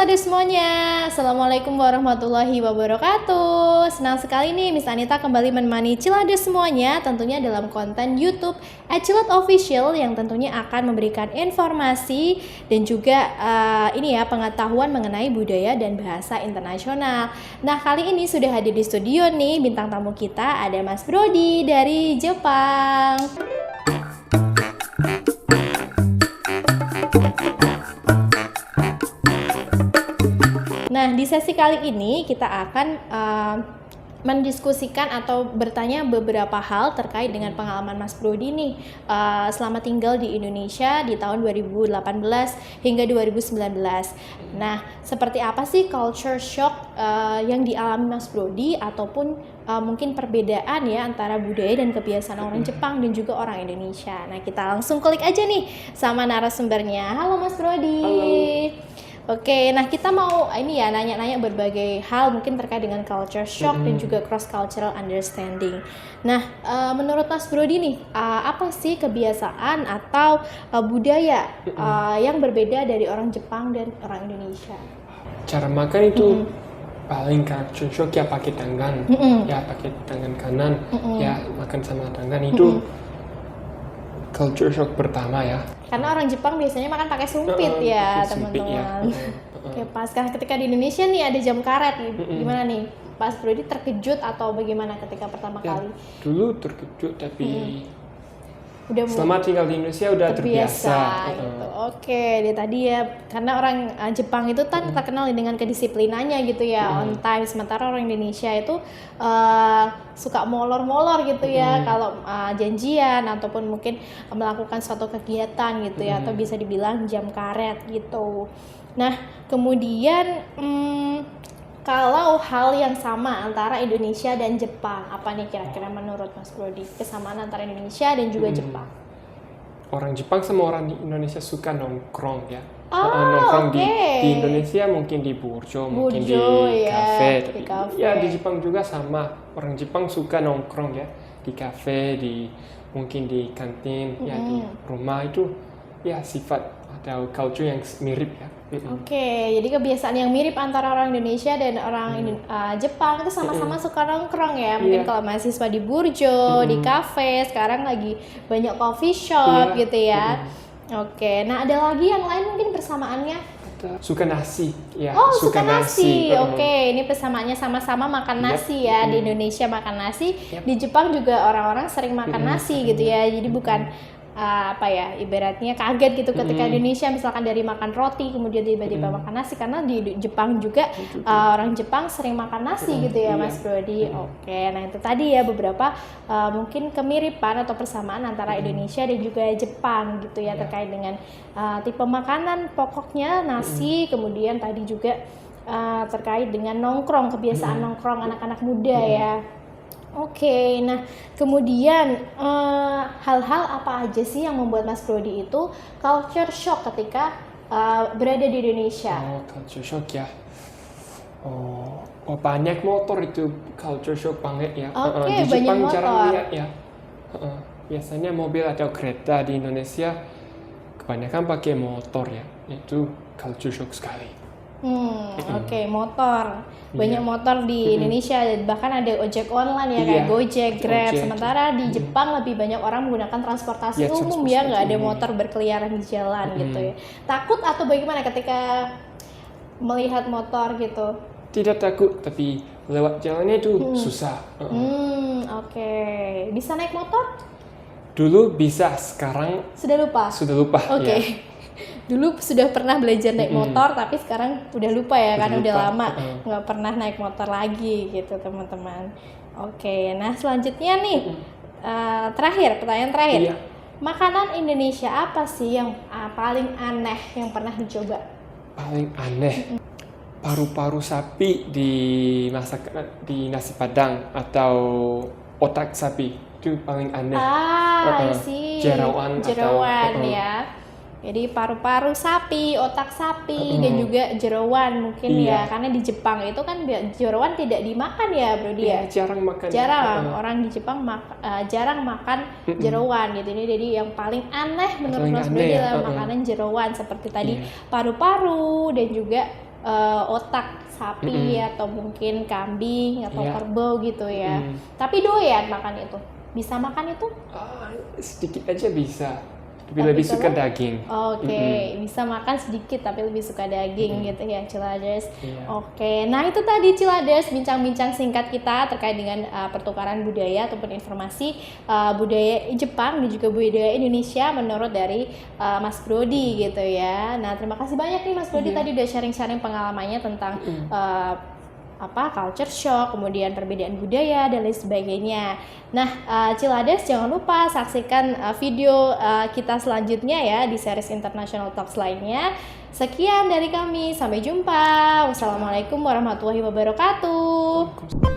Cilade semuanya, Assalamualaikum warahmatullahi wabarakatuh. Senang sekali nih Miss Anita kembali menemani Cilade semuanya, tentunya dalam konten YouTube Cilat Official yang tentunya akan memberikan informasi dan juga pengetahuan mengenai budaya dan bahasa internasional. Nah, kali ini sudah hadir di studio nih bintang tamu kita, ada Mas Brody dari Jepang. Nah, di sesi kali ini kita akan mendiskusikan atau bertanya beberapa hal terkait dengan pengalaman Mas Brody nih selama tinggal di Indonesia di tahun 2018 hingga 2019. Nah, seperti apa sih culture shock yang dialami Mas Brody ataupun mungkin perbedaan ya antara budaya dan kebiasaan orang Jepang dan juga orang Indonesia. Nah, kita langsung klik aja nih sama narasumbernya. Halo Mas Brody. Halo. Oke, nah kita mau nanya-nanya berbagai hal mungkin terkait dengan culture shock dan juga cross cultural understanding. Nah, menurut Mas Brody nih, apa sih kebiasaan atau budaya yang berbeda dari orang Jepang dan orang Indonesia? Cara makan itu paling culture shock ya pakai tangan, ya pakai tangan kanan, ya makan sama tangan itu culture shock pertama ya. Karena orang Jepang biasanya makan pakai sumpit ya, teman-teman. Oke, pas ketika di Indonesia nih ada jam karet, gimana nih? Pas Brody terkejut atau bagaimana ketika pertama kali? Dulu terkejut tapi udah selama tinggal di Indonesia udah terbiasa. Gitu. Oke, dia tadi ya karena orang Jepang itu kan terkenal dengan kedisiplinannya gitu ya, on time. Sementara orang Indonesia itu suka molor-molor gitu ya kalau janjian ataupun mungkin melakukan suatu kegiatan gitu ya, atau bisa dibilang jam karet gitu. Nah, kemudian kalau hal yang sama antara Indonesia dan Jepang, apa nih kira-kira menurut Mas Brody kesamaan antara Indonesia dan juga Jepang? Orang Jepang sama orang di Indonesia suka nongkrong ya. Oh, nongkrong di Indonesia mungkin di burjo, mungkin di kafe. Ya di Jepang juga sama. Orang Jepang suka nongkrong ya di kafe, mungkin di kantin, ya di rumah itu ya sifat atau culture yang mirip ya. Oke, jadi kebiasaan yang mirip antara orang Indonesia dan orang Jepang itu sama-sama suka nongkrong ya. Mungkin kalau mahasiswa di burjo, di kafe, sekarang lagi banyak coffee shop gitu ya. Oke, nah ada lagi yang lain mungkin persamaannya? Suka nasi ya. Oh, suka nasi. Oke, ini persamaannya sama-sama makan nasi ya. Di Indonesia makan nasi, di Jepang juga orang-orang sering makan nasi gitu ya. Jadi bukan ibaratnya kaget gitu ketika Indonesia misalkan dari makan roti kemudian tiba-tiba makan nasi, karena di Jepang juga orang Jepang sering makan nasi gitu ya Mas Brody. Oke, nah itu tadi ya beberapa mungkin kemiripan atau persamaan antara Indonesia dan juga Jepang gitu ya, terkait dengan tipe makanan pokoknya nasi, kemudian tadi juga terkait dengan nongkrong, kebiasaan nongkrong anak-anak muda ya. Oke, nah kemudian hal-hal apa aja sih yang membuat Mas Brody itu culture shock ketika berada di Indonesia? Oh, culture shock ya. Banyak motor itu culture shock banget ya. Di Jepang jarang lihat ya. Biasanya mobil atau kereta, di Indonesia kebanyakan pakai motor ya. Itu culture shock sekali. Oke, motor. Banyak motor di Indonesia, bahkan ada ojek online ya, kayak Gojek, Grab. Sementara di Jepang lebih banyak orang menggunakan transportasi umum ya, nggak ada motor berkeliaran di jalan gitu ya. Takut atau bagaimana ketika melihat motor gitu? Tidak takut, tapi lewat jalannya itu susah. Oke. Bisa naik motor? Dulu bisa, sekarang sudah lupa. Oke. Ya. Dulu sudah pernah belajar naik motor, tapi sekarang udah lupa ya, kan udah lama nggak pernah naik motor lagi gitu teman-teman. Oke, nah selanjutnya nih pertanyaan terakhir. Makanan Indonesia apa sih yang paling aneh yang pernah dicoba? Paling aneh? Paru-paru sapi dimasak di nasi padang atau otak sapi, itu paling aneh. Jerawan ya. Jadi paru-paru sapi, otak sapi, dan juga jerawan mungkin ya, karena di Jepang itu kan jerawan tidak dimakan ya Brody ya? Jarang makan. Orang di Jepang jarang makan jerawan gitu. Ini jadi yang paling aneh menurut Mas Brody adalah makanan jerawan seperti tadi paru-paru dan juga otak sapi atau mungkin kambing atau Iya. kerbau gitu ya. Tapi doyan makan itu. Bisa makan itu? Sedikit aja bisa. Tapi Tapi lebih suka kalau- daging. Oke, bisa makan sedikit tapi lebih suka daging gitu ya, Ciladers. Iya. Oke, nah itu tadi Ciladers bincang-bincang singkat kita terkait dengan pertukaran budaya ataupun informasi budaya Jepang dan juga budaya Indonesia menurut dari Mas Brody gitu ya. Nah terima kasih banyak nih Mas Brody tadi udah sharing-sharing pengalamannya tentang culture shock, kemudian perbedaan budaya dan lain sebagainya. Nah, Ciladers jangan lupa saksikan video kita selanjutnya ya di series International Talks lainnya. Sekian dari kami, sampai jumpa. Wassalamualaikum warahmatullahi wabarakatuh.